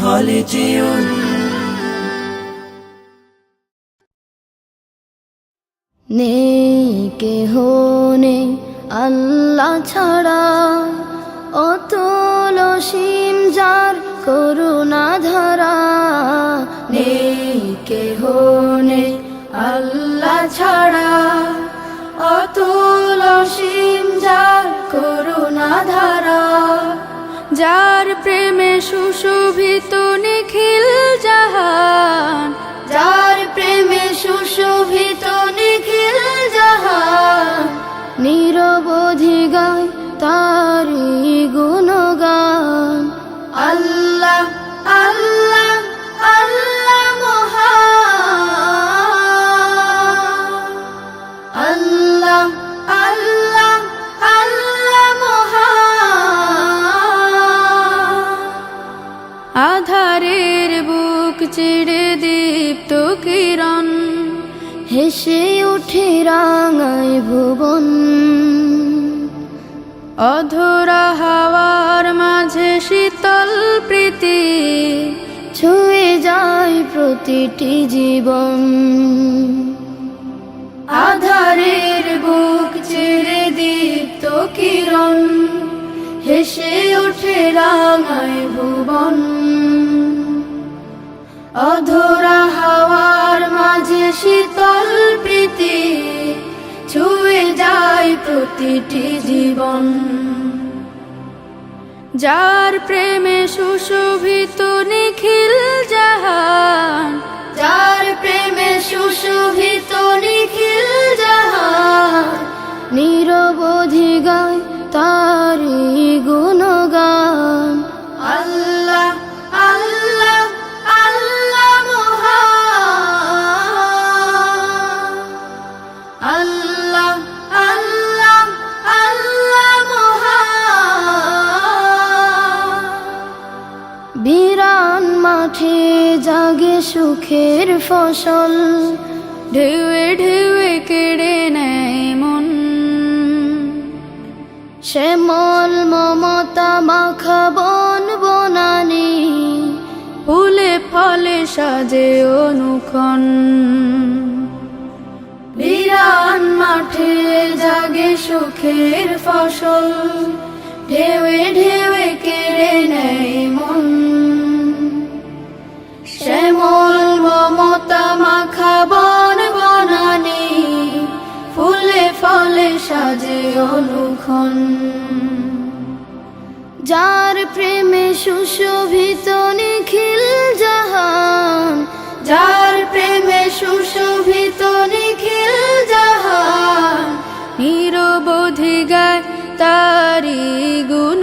خالدون নেই কেহ নেই আল্লাহ ছাড়া, অতুল অসীম যার করুণা ধারা। নেই কেহ নেই আল্লাহ ছাড়া, অতুল অসীম যার করুণা ধারা। যার প্রেমে সুশোভিত নিখিল জাহান, যার প্রেমে সুশোভিত নিখিল জাহান। নিরবধি গায় তারি গুণগান। আল্লাহ আল্লাহ আল্লাহ মহান, আল্লাহ আল্লাহ আল্লাহ মহান। আধারের বুক চিড়ে দীপ্ত কিরণ, হেসে উঠে রাঙায় ভুবন। অধরা হাওয়ার মাঝে শীতল প্রীতি, ছুঁয়ে যায় প্রতিটি জীবন। আধারের বুক চিরে দীপ্ত কিরণ, হেসে উঠে রাঙায় ভুবন। অধরা হাওয়ার মাঝে শীতল প্রীতি, ছুঁয়ে যায় প্রতিটি জীবন। যার প্রেমে সুশোভিত নিখিল জাহান, যার প্রেমে সুশোভিত নিখিল জাহান। নিরবধি গায় তারি গুণগান। আল্লাহ আল্লাহ আল্লাহ মহান, আল্লাহ আল্লাহ আল্লাহ মহান। বিরান মাঠে জাগে সুখের ফসল, ঢেউয়ে ঢেউয়ে কেড়ে নেয় মন। শ্যামল মমতা মাখা বন বনানি, ফুলে ফলে সাজে অনুক্ষণ। বিরান মাঠে জাগে সুখের ফসল, ঢেউয়ে ঢেউয়ে কেড়ে নেয় মন। শ্যামল মমতা মাখা বন বনানি, ফুলে ফলে সাজে অনুক্ষণ। যার প্রেমে সুশোভিত নিখিল জাহান, যার প্রেমে সুশোভিত নিখিল জাহান। নিরবধি গায় তারি গুণ